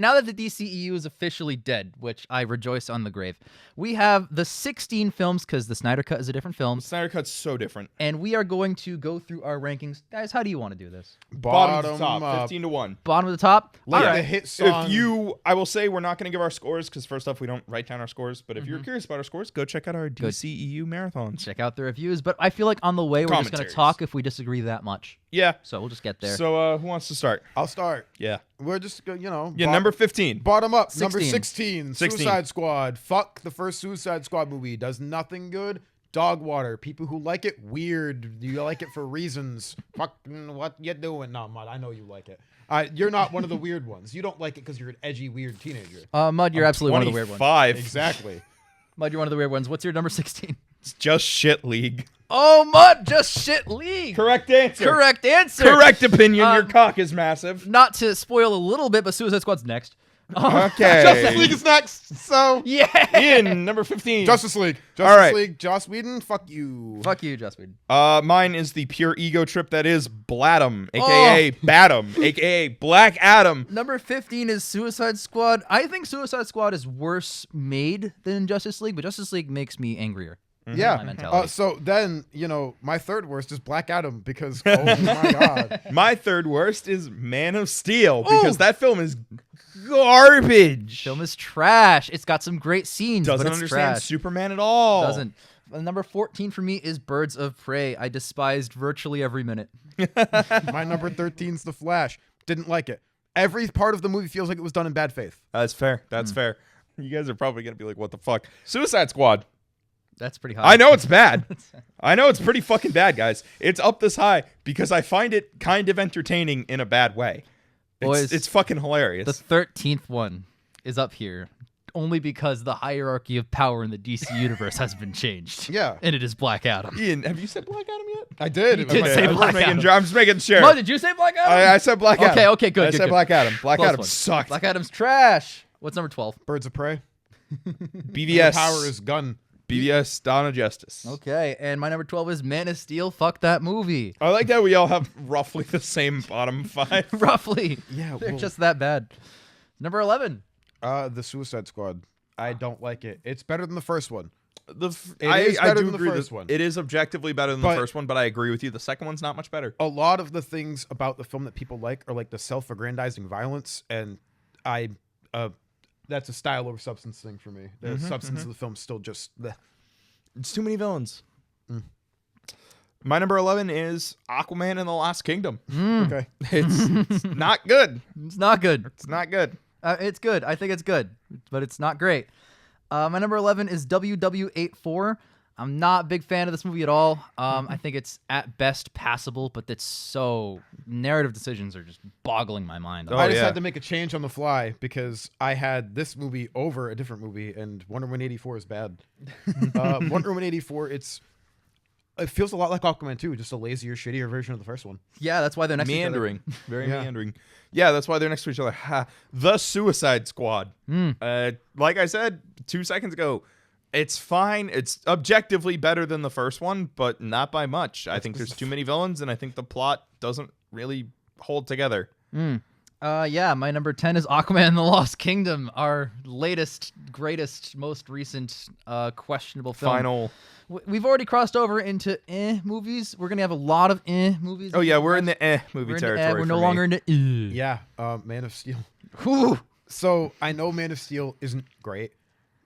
now that the DCEU is officially dead, which I rejoice on the grave, we have the 16 films, because the Snyder Cut is a different film. The Snyder Cut's so different. And we are going to go through our rankings. Guys, how do you want to do this? Bottom to top, 15-1. Bottom of the top? Like All the right. hit song. I will say we're not going to give our scores because first off, we don't write down our scores. But if you're curious about our scores, go check out our DCEU marathons. Check out the reviews. But I feel like on the way, we're just going to talk if we disagree that much. Yeah. So we'll just get there. So who wants to start? I'll start. Yeah. We're just, Number 15. Bottom up. 16. Number 16. Suicide Squad. Fuck the first Suicide Squad movie. Does nothing good. Dog water. People who like it, weird. You like it for reasons. Fucking what you doing? No, Mud, I know you like it. You're not one of the weird ones. You don't like it because you're an edgy, weird teenager. Mud, you're absolutely one of the weird ones. 25. Exactly. Mud, you're one of the weird ones. What's your number 16? It's just shit league. Oh, Mud, just shit league. Correct answer. Correct answer. Correct opinion. Your cock is massive. Not to spoil a little bit, but Suicide Squad's next. Okay. Justice League is next. So Yeah. Ian, number 15. Justice League. All right. League. Joss Whedon. Fuck you. Fuck you, Joss Whedon. Mine is the pure ego trip that is Blattum, a.k.a. Batum, a.k.a. Black Adam. Number 15 is Suicide Squad. I think Suicide Squad is worse made than Justice League, but Justice League makes me angrier. My Yeah. mentality. So then, my third worst is Black Adam because, oh my God. My third worst is Man of Steel because that film is garbage. Film is trash. It's got some great scenes, Doesn't but it's understand trash. Superman at all. Doesn't. Number 14 for me is Birds of Prey. I despised virtually every minute. My number 13 is The Flash. Didn't like it. Every part of the movie feels like it was done in bad faith. That's fair. That's fair. You guys are probably going to be like, what the fuck? Suicide Squad. That's pretty high. I know it's bad. I know it's pretty fucking bad, guys. It's up this high because I find it kind of entertaining in a bad way. Boys, It's fucking hilarious. The 13th one is up here only because the hierarchy of power in the DC universe has been changed. Yeah. And it is Black Adam. Ian, have you said Black Adam yet? I did. You did say I'm Black just making Adam. sure- I'm just making sure. Mo, did you say Black Adam? I said Black Adam. Okay, good. I said Black Adam. Black Close Adam one. sucked. Black Adam's trash. What's number 12? Birds of Prey. BVS. Power is gun. BVS Dawn of Justice. Okay, and my number 12 is Man of Steel. Fuck that movie. I like that we all have roughly the same bottom 5. Roughly. Yeah, They're well- just that bad. Number 11. The Suicide Squad. I don't like it. It's better than the first one. I is better do than the agree first that one. It is objectively better than But- the first one, but I agree with you. The second one's not much better. A lot of the things about the film that people like are like the self-aggrandizing violence, and that's a style over substance thing for me. The substance of the film still just bleh. It's too many villains. My number 11 is Aquaman and the Lost Kingdom. Okay. It's not good. It's not good. It's not good. It's good. I think it's good, but it's not great. My number 11 is WW84. I'm not a big fan of this movie at all. I think it's at best passable, but it's so narrative decisions are just boggling my mind. Oh, I just yeah. had to make a change on the fly because I had this movie over a different movie, and Wonder Woman 84 is bad. Wonder Woman 84, it feels a lot like Aquaman 2, just a lazier, shittier version of the first one. Yeah, that's why they're next Meandering. Very Yeah. meandering. Yeah, that's why they're next to each other. Ha. The Suicide Squad. Like I said 2 seconds ago, it's fine. It's objectively better than the first one, but not by much. I think there's too many villains, and I think the plot doesn't really hold together. Yeah, my number 10 is Aquaman and the Lost Kingdom, our latest, greatest, most recent questionable film. Final. We've already crossed over into movies. We're going to have a lot of movies. Oh, yeah, we're in the movie We're in the territory. We're for no me. longer in the Yeah, Man of Steel. Whew. So I know Man of Steel isn't great,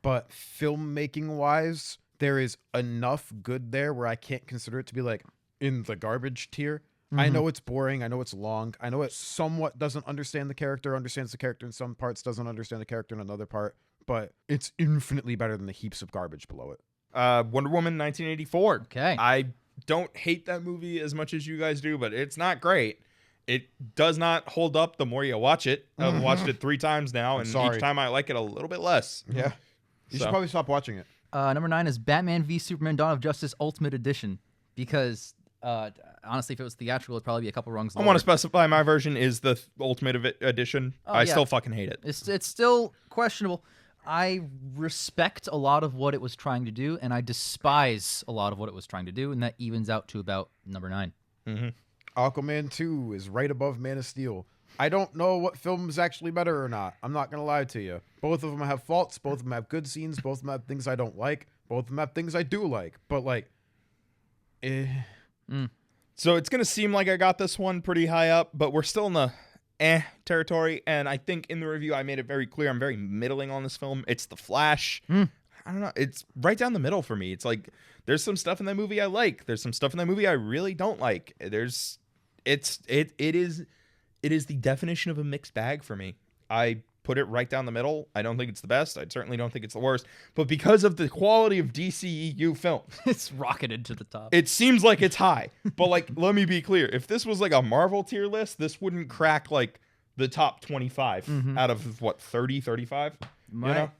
but filmmaking-wise, there is enough good there where I can't consider it to be like in the garbage tier. I know it's boring. I know it's long. I know it somewhat doesn't understand the character, understands the character in some parts, doesn't understand the character in another part, but it's infinitely better than the heaps of garbage below it. Wonder Woman 1984. Okay. I don't hate that movie as much as you guys do, but it's not great. It does not hold up the more you watch it. I've watched it 3 times now, and sorry. each time I like it a little bit less. Yeah. You should probably stop watching it. Number 9 is Batman v Superman: Dawn of Justice Ultimate Edition, because honestly, if it was theatrical, it'd probably be a couple rungs I lower. want to specify my version is the Ultimate Edition. I yeah. still fucking hate it. It's still questionable. I respect a lot of what it was trying to do, and I despise a lot of what it was trying to do, and that evens out to about number 9. Aquaman 2 is right above Man of Steel. I don't know what film is actually better or not. I'm not gonna lie to you. Both of them have faults. Both of them have good scenes. Both of them have things I don't like. Both of them have things I do like. But like, So it's gonna seem like I got this one pretty high up, but we're still in the territory. And I think in the review I made it very clear I'm very middling on this film. It's The Flash. I don't know. It's right down the middle for me. It's like there's some stuff in that movie I like. There's some stuff in that movie I really don't like. It is the definition of a mixed bag for me. I put it right down the middle. I don't think it's the best. I certainly don't think it's the worst. But because of the quality of DCEU films, It's rocketed to the top. it seems like it's high. But like, let me be clear. If this was like a Marvel tier list, this wouldn't crack like the top 25 out of what, 30, 35? My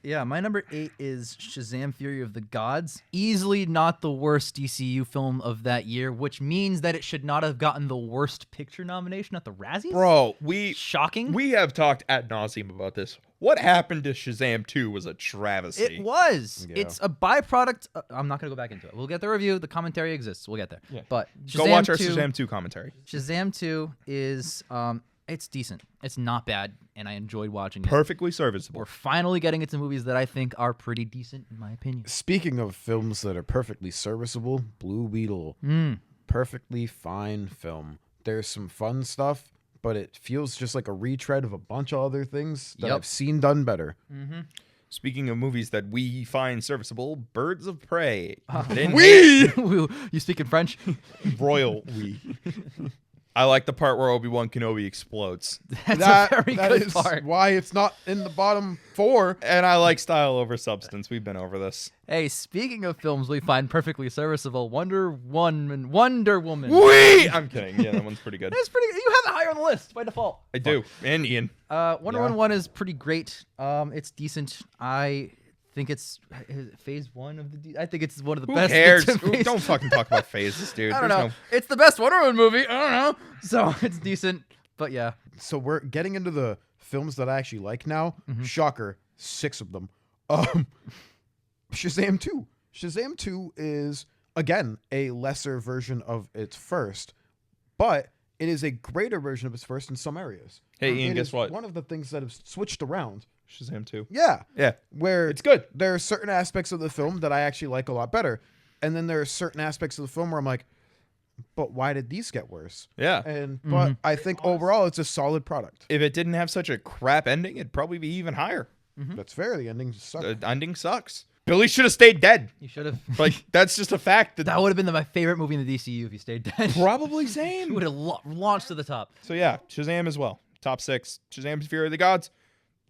number 8 is Shazam! Fury of the Gods. Easily not the worst DCU film of that year, which means that it should not have gotten the Worst Picture nomination at the Razzies. Bro, Shocking. we have talked ad nauseum about this. What happened to Shazam 2 was a travesty. It was. Yeah. It's a byproduct. I'm not going to go back into it. We'll get the review. The commentary exists. We'll get there. Yeah. But Go watch our 2, Shazam 2 commentary. Shazam 2 is it's decent. It's not bad, and I enjoyed watching it. Perfectly serviceable. We're finally getting into movies that I think are pretty decent, in my opinion. speaking of films that are perfectly serviceable, Blue Beetle, perfectly fine film. There's some fun stuff, but it feels just like a retread of a bunch of other things that Yep. I've seen done better. Speaking of movies that we find serviceable, Birds of Prey. You speak in French? Royal we. I like the part where Obi-Wan Kenobi explodes. That's a very that good is part. why it's not in the bottom 4. And I like style over substance. We've been over this. Hey, speaking of films we find perfectly serviceable, Wonder Woman. Wee! I'm kidding. Yeah, that one's pretty good. It's pretty good. You have it higher on the list by default. I do. And Ian. Wonder Woman 1 is pretty great. It's decent. I think it's phase 1 of the... I think it's one of the Who best. cares? phase- Don't fucking talk about phases, dude. I don't There's know. It's the best Wonder Woman movie. I don't know. So it's decent. But yeah. So we're getting into the films that I actually like now. Shocker, 6 of them. Shazam 2. Shazam 2 is, again, a lesser version of its first, but it is a greater version of its first in some areas. Hey, Ian, It guess is what? One of the things that have switched around. Shazam 2. Yeah. Yeah. Where It's good. there are certain aspects of the film that I actually like a lot better. And then there are certain aspects of the film where I'm like, but why did these get worse? Yeah. But I think overall it's a solid product. If it didn't have such a crap ending, it'd probably be even higher. That's fair. The ending just sucked. The ending sucks. Billy should have stayed dead. You should have... Like, that's just a fact. That would have been my favorite movie in the DCU if he stayed dead. Probably He same. would have launched to the top. So yeah, Shazam as well. Top 6. Shazam: Fury of the Gods.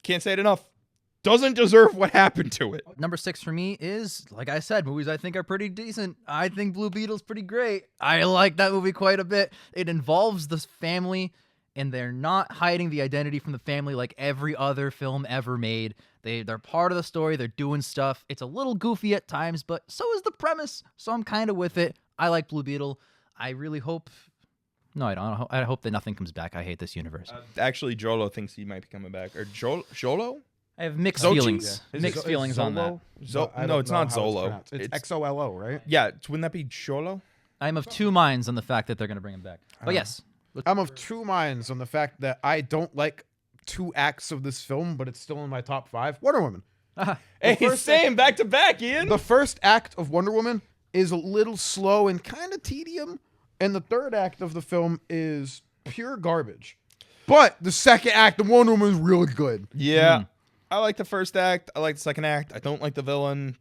Can't say it enough. Doesn't deserve what happened to it. Number 6 for me is, like I said, movies I think are pretty decent. I think Blue Beetle's pretty great. I like that movie quite a bit. It involves this family, and they're not hiding the identity from the family like every other film ever made. They're part of the story. They're doing stuff. It's a little goofy at times, but so is the premise. So I'm kind of with it. I like Blue Beetle. I really hope... No, I don't. I hope that nothing comes back. I hate this universe. Actually, Jolo thinks he might be coming back. Or Jolo? I have mixed Zochi? feelings. Yeah. Mixed feelings on that. No, it's not Zolo. It's XOLO, right? Yeah, wouldn't that be Jolo? I'm of two minds on the fact that they're going to bring him back. But yes. I'm of 2 minds on the fact that I don't like 2 acts of this film, but it's still in my top 5. Wonder Woman. Hey, first same. Back to back, Ian. The first act of Wonder Woman is a little slow and kind of tedium, and the third act of the film is pure garbage. But the second act of Wonder Woman is really good. Yeah. I like the first act. I like the second act. I don't like the villain.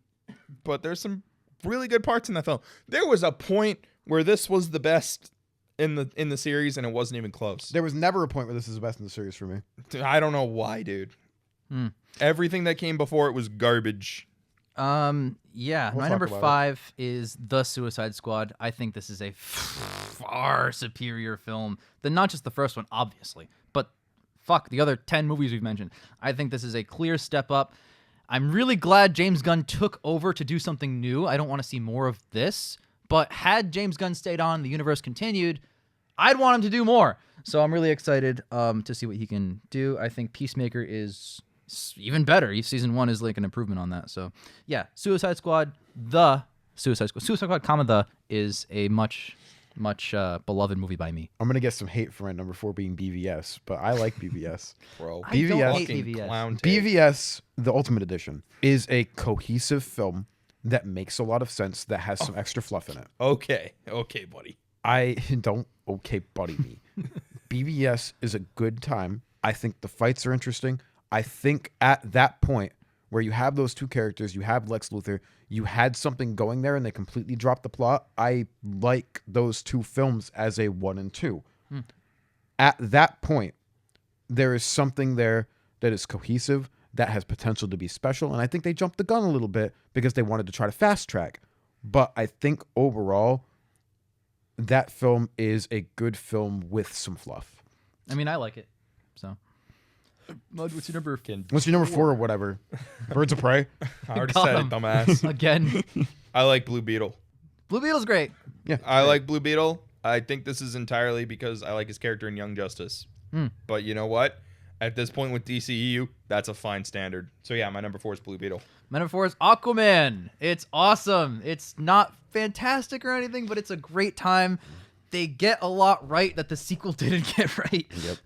But there's some really good parts in that film. There was a point where this was the best in the series, and it wasn't even close. There was never a point where this is the best in the series for me. I don't know why, dude. Everything that came before it was garbage. Yeah, We'll my talk number about it. 5 is The Suicide Squad. I think this is a far superior film than not just the first one, obviously, but fuck the other 10 movies we've mentioned. I think this is a clear step up. I'm really glad James Gunn took over to do something new. I don't want to see more of this, but had James Gunn stayed on, the universe continued, I'd want him to do more. So I'm really excited to see what he can do. I think Peacemaker is even better. Season 1 is like an improvement on that. So yeah, Suicide Squad, comma, the is a much much beloved movie by me. I'm gonna get some hate for my number 4 being BVS, but I like BVS. Bro. I don't BVS. hate Fucking BVS. clown tape. BVS, the Ultimate Edition, is a cohesive film that makes a lot of sense, that has some extra fluff in it. Okay, buddy. I don't okay buddy me. BVS is a good time. I think the fights are interesting. I think at that point where you have those two characters, you have Lex Luthor, you had something going there and they completely dropped the plot. I like those two films as a 1 and 2. At that point, there is something there that is cohesive, that has potential to be special, and I think they jumped the gun a little bit because they wanted to try to fast track. But I think overall, that film is a good film with some fluff. I mean, I like it. So, Mud, what's your number? What's your number 4 or whatever? Birds of Prey? I already Got said him. it, dumbass. Again, I like Blue Beetle. Blue Beetle's great. Yeah. I like Blue Beetle. I think this is entirely because I like his character in Young Justice. But you know what? At this point with DCEU, that's a fine standard. So yeah, my number 4 is Blue Beetle. My number 4 is Aquaman. It's awesome. It's not fantastic or anything, but it's a great time. They get a lot right that the sequel didn't get right. Yep.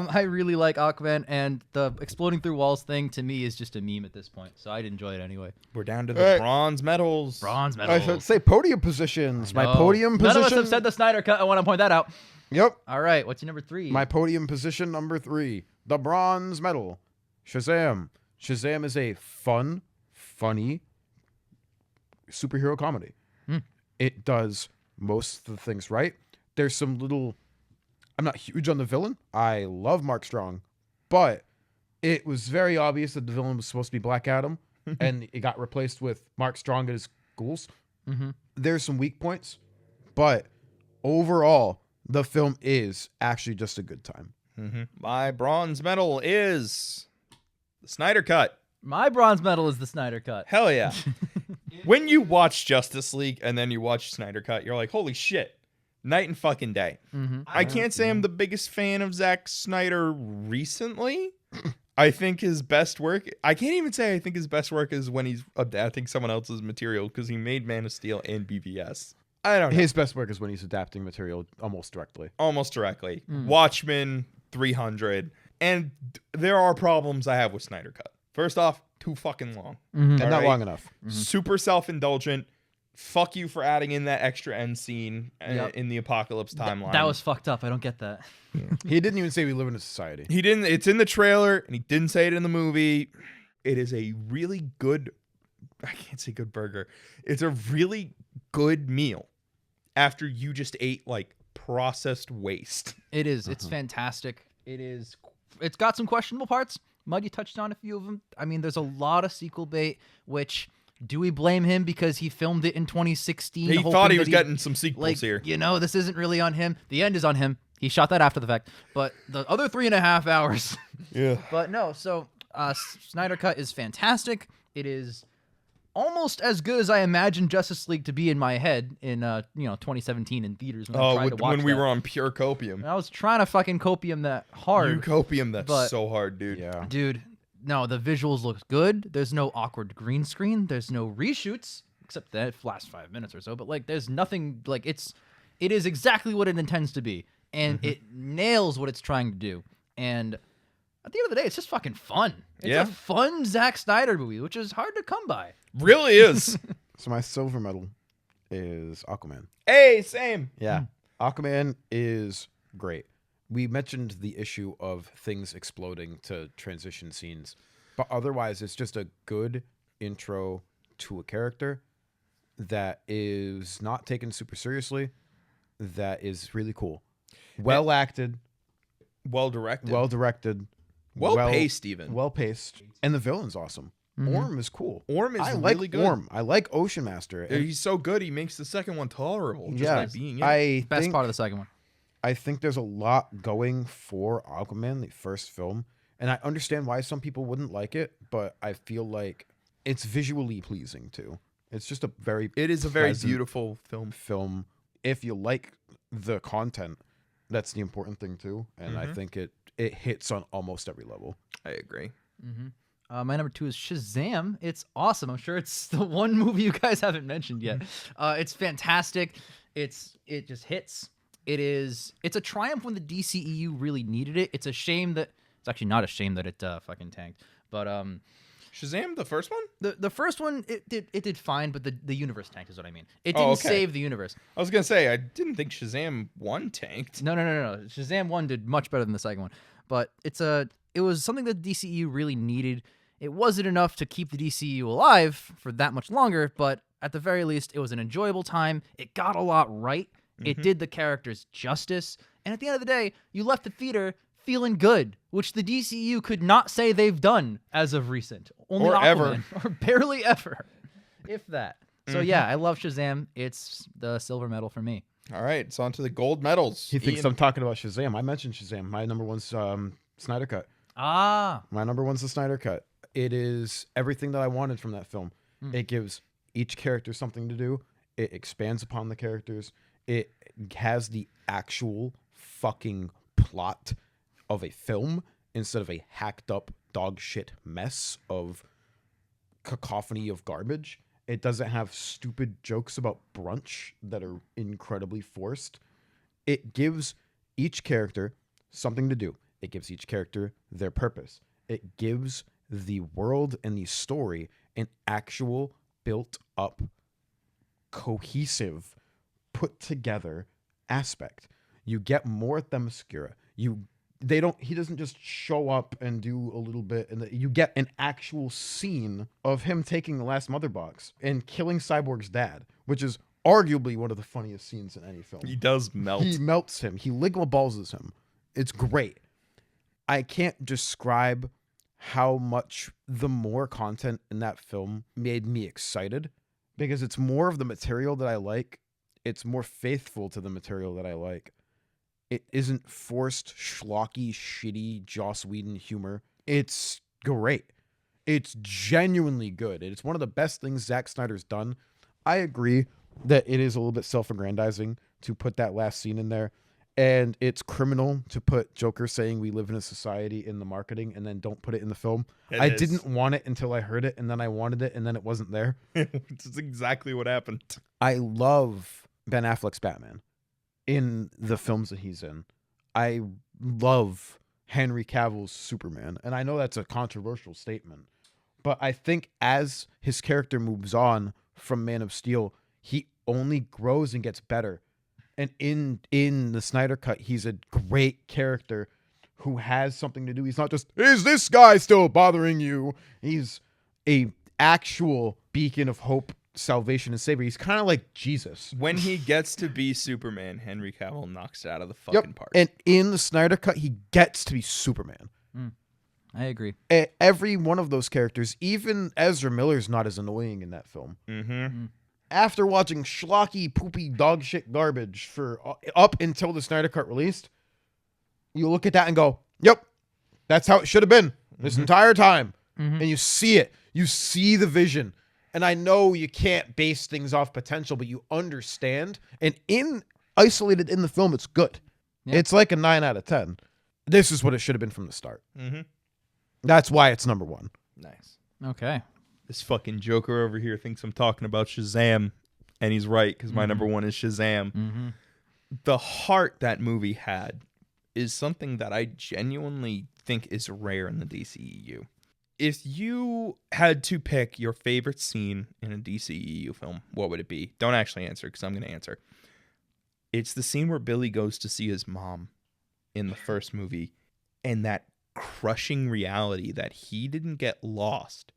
I really like Aquaman, and the exploding through walls thing to me is just a meme at this point, so I'd enjoy it anyway. We're down to the bronze medals. Bronze medal. I should say podium positions. My podium None position. of us have said the Snyder Cut. I want to point that out. Yep. All right, what's your number 3? My podium position number 3, the bronze medal, Shazam. Shazam is a fun, funny superhero comedy. It does most of the things right. There's some little... I'm not huge on the villain. I love Mark Strong. But it was very obvious that the villain was supposed to be Black Adam, and it got replaced with Mark Strong and his ghouls. There's some weak points, but overall, the film is actually just a good time. My bronze medal is the Snyder Cut. My bronze medal is the Snyder Cut. Hell yeah. When you watch Justice League and then you watch Snyder Cut, you're like, holy shit. Night and fucking day. I can't say I'm the biggest fan of Zack Snyder recently. I think his best work, I can't even say I think his best work is when he's adapting someone else's material, because he made Man of Steel and BVS. I don't know. His best work is when he's adapting material almost directly. Almost directly. Watchmen, 300. And there are problems I have with Snyder Cut. First off, too fucking long. And All not right? long enough. Super self-indulgent. Fuck you for adding in that extra end scene Yep. in the Apocalypse timeline. That was fucked up. I don't get that. He didn't even say we live in a society. He didn't. It's in the trailer, and he didn't say it in the movie. It is a really good. I can't say good burger. It's a really good meal after you just ate like processed waste. It is. It's fantastic. It is. It's got some questionable parts. Mud, you touched on a few of them. I mean, there's a lot of sequel bait, which... Do we blame him because he filmed it in 2016? He hoping thought he that was getting some sequels like, here. You know, this isn't really on him. The end is on him. He shot that after the fact. But the other 3.5 hours. Yeah. But no, so Snyder Cut is fantastic. It is almost as good as I imagined Justice League to be in my head in 2017 in theaters when I tried to watch when we that. were on pure copium. I was trying to fucking copium that hard. You copium that's but- so hard, dude. Yeah. Dude, no, the visuals look good. There's no awkward green screen. There's no reshoots, except that last 5 minutes or so. But like, there's nothing like it is exactly what it intends to be, and it nails what it's trying to do. And at the end of the day, it's just fucking fun. It's Yeah. a fun Zack Snyder movie, which is hard to come by. Really is. So my silver medal is Aquaman. Hey, same. Yeah. Aquaman is great. We mentioned the issue of things exploding to transition scenes, but otherwise it's just a good intro to a character that is not taken super seriously, that is really cool. Well acted, Well directed. well directed, Well paced even. well paced, and the villain's awesome. Orm is cool. Orm is I like really good. Orm. I like Ocean Master. And He's so good, he makes the second one tolerable. Just yeah, by being in. I Best think, part of the second one. I think there's a lot going for Aquaman, the first film, and I understand why some people wouldn't like it, but I feel like it's visually pleasing too. It's just a very It is a very pleasant beautiful film. If you like the content, that's the important thing too, and I think it hits on almost every level. I agree. My number 2 is Shazam. It's awesome. I'm sure it's the one movie you guys haven't mentioned yet. It's fantastic. It just hits. It's a triumph when the DCEU really needed it. It's a shame that it's actually not a shame that it fucking tanked. But Shazam, the first one? the first one it did fine, but the universe tanked is what I mean. It Oh, didn't okay. save the universe. I was gonna say I didn't think Shazam 1 tanked. No. Shazam 1 did much better than the second one. But it was something that the DCEU really needed. It wasn't enough to keep the DCEU alive for that much longer, but at the very least, it was an enjoyable time. It got a lot right. It did the characters justice. And at the end of the day, you left the theater feeling good, which the DCEU could not say they've done as of recent. Only Or Aquaman, ever. or barely ever, if that. So yeah, I love Shazam. It's the silver medal for me. All right, it's on to the gold medals. He thinks Ian. I'm talking about Shazam. I mentioned Shazam. My number one's Snyder Cut. Ah, My number one's the Snyder Cut. It is everything that I wanted from that film. It gives each character something to do. It expands upon the characters. It has the actual fucking plot of a film instead of a hacked up dog shit mess of cacophony of garbage. It doesn't have stupid jokes about brunch that are incredibly forced. It gives each character something to do. It gives each character their purpose. It gives the world and the story an actual built up, cohesive, put together aspect. You get more Themyscira. He doesn't just show up and do a little bit, and you get an actual scene of him taking the last mother box and killing Cyborg's dad, which is arguably one of the funniest scenes in any film. He does melt. He melts him. He ligma balls him. It's great. I can't describe how much the more content in that film made me excited, because it's more of the material that I like. It's more faithful to the material that I like. It isn't forced, schlocky, shitty Joss Whedon humor. It's great. It's genuinely good. It's one of the best things Zack Snyder's done. I agree that it is a little bit self-aggrandizing to put that last scene in there. And it's criminal to put Joker saying we live in a society in the marketing and then don't put it in the film. I didn't want it until I heard it, and then I wanted it, and then it wasn't there. Which is exactly what happened. I love Ben Affleck's Batman in the films that he's in. I love Henry Cavill's Superman. And I know that's a controversial statement, but I think as his character moves on from Man of Steel, he only grows and gets better. And in the Snyder Cut, he's a great character who has something to do. He's not just, is this guy still bothering you? He's a actual beacon of hope, salvation, and savior. He's kind of like Jesus. When he gets to be Superman, Henry Cavill knocks it out of the fucking park. And in the Snyder Cut, he gets to be Superman. I agree. Every one of those characters, even Ezra Miller's not as annoying in that film. After watching schlocky, poopy, dog shit garbage for up until the Snyder Cut released, you look at that and go, yep, that's how it should have been this entire time. And you see it. You see the vision. And I know you can't base things off potential, but you understand. And isolated in the film, it's good. Yeah. It's like a 9 out of 10. This is what it should have been from the start. That's why it's number one. Nice. Okay. This fucking Joker over here thinks I'm talking about Shazam, and he's right, because my number one is Shazam. The heart that movie had is something that I genuinely think is rare in the DCEU. If you had to pick your favorite scene in a DCEU film, what would it be? Don't actually answer, because I'm going to answer. It's the scene where Billy goes to see his mom in the first movie, and that crushing reality that he didn't get lost.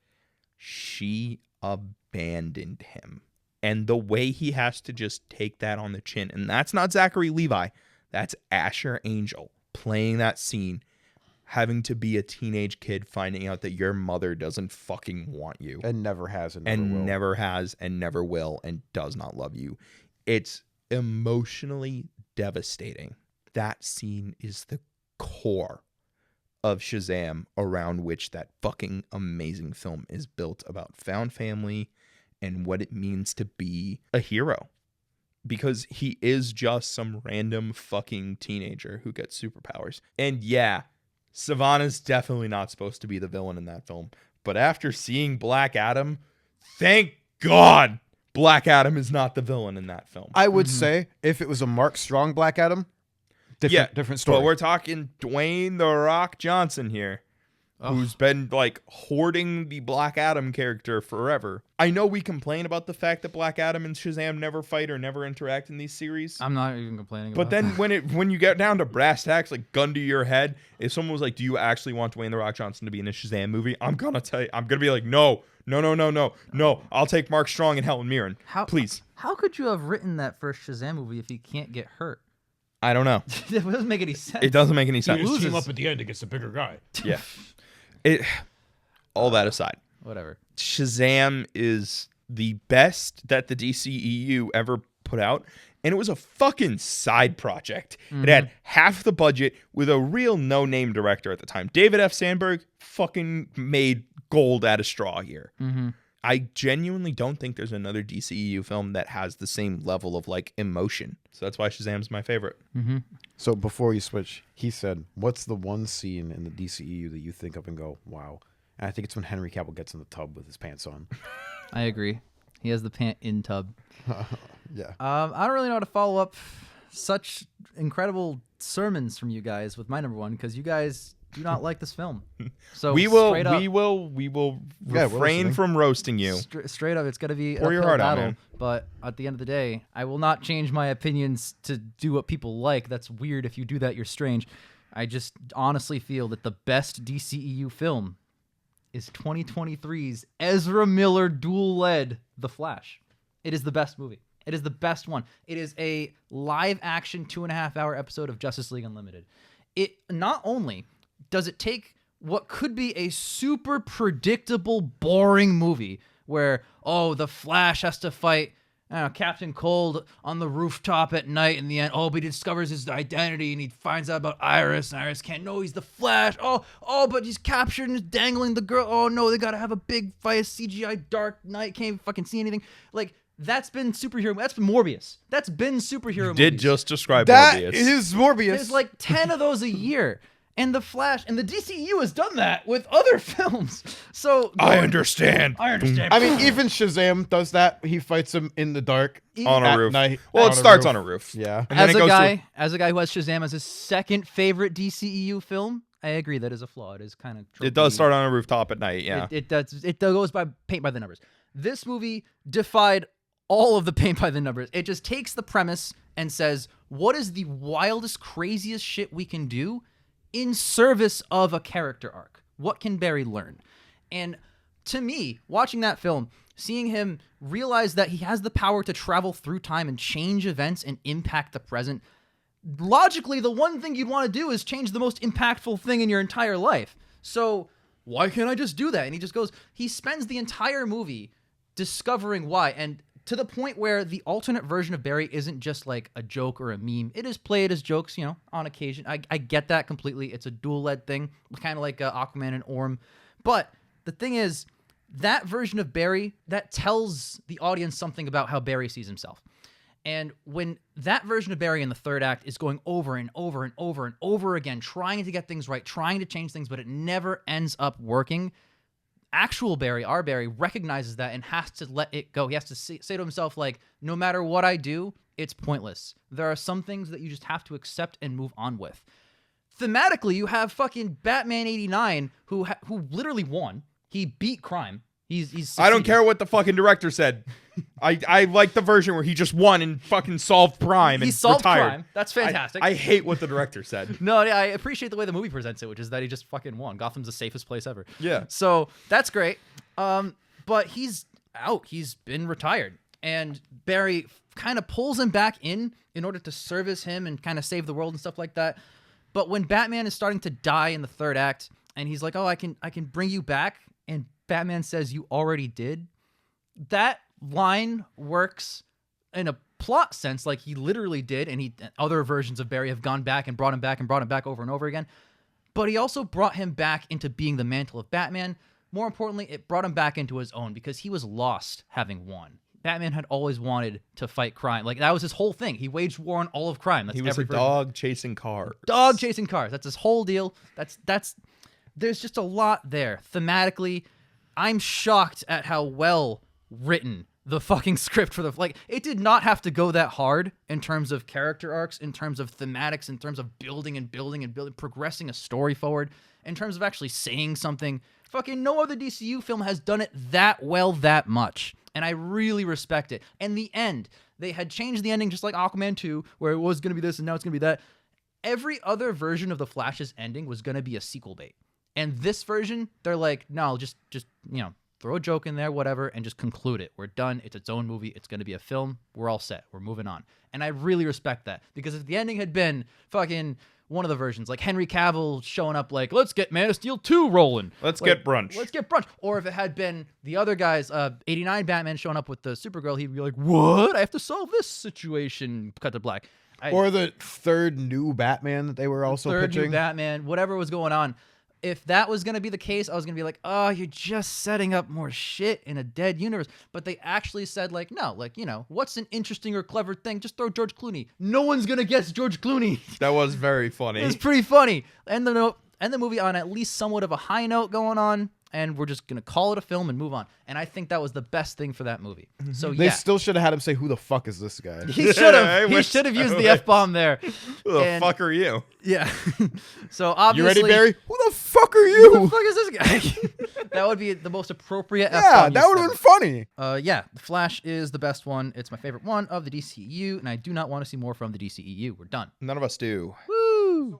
She abandoned him. And the way he has to just take that on the chin. And that's not Zachary Levi. That's Asher Angel playing that scene. Having to be a teenage kid finding out that your mother doesn't fucking want you. And never has and Never has and never will and does not love you. It's emotionally devastating. That scene is the core of Shazam, around which that fucking amazing film is built, about found family and what it means to be a hero. Because he is just some random fucking teenager who gets superpowers. And yeah, Savannah's definitely not supposed to be the villain in that film. But after seeing Black Adam, thank God Black Adam is not the villain in that film. I would say if it was a Mark Strong Black Adam, different story. But we're talking Dwayne The Rock Johnson here, who's been like hoarding the Black Adam character forever. I know we complain about the fact that Black Adam and Shazam never fight or never interact in these series. I'm not even complaining But about then that. when you get down to brass tacks, like gun to your head, if someone was like, "Do you actually want Dwayne The Rock Johnson to be in a Shazam movie?" I'm gonna be like, "No. I'll take Mark Strong and Helen Mirren, please." How could you have written that first Shazam movie if he can't get hurt? I don't know. It doesn't make any sense. It doesn't make any sense. Just team up at the end against a bigger guy. Yeah. All that aside, Whatever. Shazam is the best that the DCEU ever put out, and it was a fucking side project. It had half the budget with a real no-name director at the time. David F. Sandberg fucking made gold out of straw here. I genuinely don't think there's another DCEU film that has the same level of like emotion. So that's why Shazam's my favorite. So before you switch, he said, "What's the one scene in the DCEU that you think of and go, wow?" And I think it's when Henry Cavill gets in the tub with his pants on. I agree. He has the pant in tub. Yeah. I don't really know how to follow up such incredible sermons from you guys with my number one because you guys do not like this film. So we will Yeah, we're refrain listening. from roasting you. straight up, it's going to be an Pour your uphill heart out, battle. man. But at the end of the day, I will not change my opinions to do what people like. That's weird. If you do that, you're strange. I just honestly feel that the best DCEU film is 2023's Ezra Miller dual-led The Flash. It is the best movie. It is the best one. It is a live-action 2.5-hour episode of Justice League Unlimited. It not only does it take what could be a super predictable, boring movie where, the Flash has to fight Captain Cold on the rooftop at night in the end. But he discovers his identity and he finds out about Iris, and Iris can't know he's the Flash. But he's captured and is dangling the girl. Oh no, they gotta have a big fight, CGI Dark Knight, can't even fucking see anything. Like, that's been superhero. That's been Morbius. That's been superhero Did movies. just describe That Morbius. is Morbius. There's like 10 of those a year. And the Flash and the DCEU has done that with other films. So I understand. I understand. I mean, even Shazam does that. He fights him in the dark On a at roof. night. Well, on it a starts roof. on a roof. Yeah. And then as it a goes guy who has Shazam as his second favorite DCEU film, I agree that is a flaw. It is kind of It does start on a rooftop at night, yeah. It does. It goes by paint by the numbers. This movie defied all of the paint by the numbers. It just takes the premise and says, what is the wildest, craziest shit we can do in service of a character arc? What can Barry learn? And to me, watching that film, seeing him realize that he has the power to travel through time and change events and impact the present, logically, the one thing you'd want to do is change the most impactful thing in your entire life. So why can't I just do that? And he spends the entire movie discovering why. And to the point where the alternate version of Barry isn't just like a joke or a meme. It is played as jokes, on occasion. I get that completely. It's a dual-led thing, kind of like Aquaman and Orm. But the thing is, that version of Barry, that tells the audience something about how Barry sees himself. And when that version of Barry in the third act is going over and over and over and over again, trying to get things right, trying to change things, but it never ends up working, actual Barry, our Barry, recognizes that and has to let it go. He has to say to himself, like, no matter what I do, it's pointless. There are some things that you just have to accept and move on with. Thematically, you have fucking Batman 89, who literally won. He beat crime. He's I don't care what the fucking director said. I like the version where he just won and fucking solved crime and He solved retired. crime. That's fantastic. I hate what the director said. No, yeah, I appreciate the way the movie presents it, which is that he just fucking won. Gotham's the safest place ever. Yeah. So that's great. But he's out. He's been retired. And Barry kind of pulls him back in order to service him and kind of save the world and stuff like that. But when Batman is starting to die in the third act, and he's like, I can bring you back, and Batman says, you already did, that line works in a plot sense, like he literally did, and other versions of Barry have gone back and brought him back over and over again. But he also brought him back into being the mantle of Batman. More importantly, it brought him back into his own because he was lost having won. Batman had always wanted to fight crime. Like, that was his whole thing. He waged war on all of crime. That's He was a every version. dog chasing cars. Dog chasing cars. That's his whole deal. There's just a lot there. Thematically, I'm shocked at how well written the fucking script for it did not have to go that hard in terms of character arcs, in terms of thematics, in terms of building and building and building, progressing a story forward, in terms of actually saying something. Fucking no other DCU film has done it that well that much. And I really respect it. And the end, they had changed the ending just like Aquaman 2, where it was going to be this and now it's going to be that. Every other version of the Flash's ending was going to be a sequel bait. And this version, they're like, no, just throw a joke in there, whatever, and just conclude it. We're done. It's its own movie. It's going to be a film. We're all set. We're moving on. And I really respect that, because if the ending had been fucking one of the versions, like Henry Cavill showing up like, let's get Man of Steel 2 rolling. Let's get brunch. Let's get brunch. Or if it had been the other guys, 89 Batman showing up with the Supergirl, he'd be like, what? I have to solve this situation. Cut to black. Or the third new Batman that they were also pitching. New Batman, whatever was going on. If that was going to be the case, I was going to be like, oh, you're just setting up more shit in a dead universe. But they actually said, like, no, like, what's an interesting or clever thing? Just throw George Clooney. No one's going to guess George Clooney. That was very funny. It was pretty funny. And the movie on at least somewhat of a high note going on. And we're just going to call it a film and move on. And I think that was the best thing for that movie. So They still should have had him say, who the fuck is this guy? He should have. He should have used the F-bomb there. Who the fuck are you? Yeah. So obviously. You ready, Barry? Who the fuck are you? Who the fuck is this guy? That would be the most appropriate Yeah, F-bomb that would have been funny. Yeah, The Flash is the best one. It's my favorite one of the DCEU, and I do not want to see more from the DCEU. We're done. None of us do. Woo!